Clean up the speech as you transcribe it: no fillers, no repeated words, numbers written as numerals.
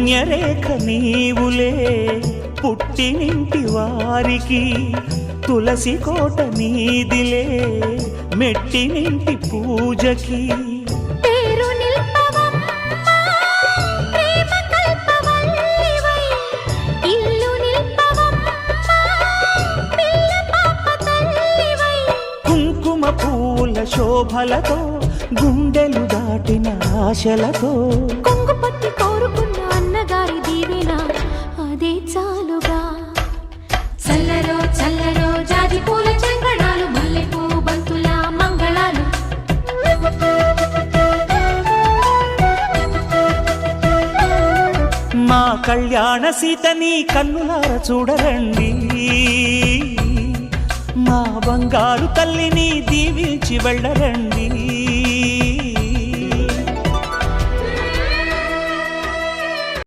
పుణ్యరేఖ నీవులే పుట్టినింటి వారికి, తులసి కోట నీదిలే మెట్టినింటి పూజకి. కుంకుమ పూల శోభలతో గుండెలు దాటిన ఆశలతో కొంగు పట్టి కోరుకున్న అన్నగారి దీవెన అదే చాలుగా. చల్లరో చల్లరో జాజి పూల చంగడాలు, మల్లెపూ బంతుల మంగళాలు. మా కళ్యాణ సీతని కన్నులార చూడరండి, మా బంగారు తల్లిని దీవించి వెళ్ళరండి.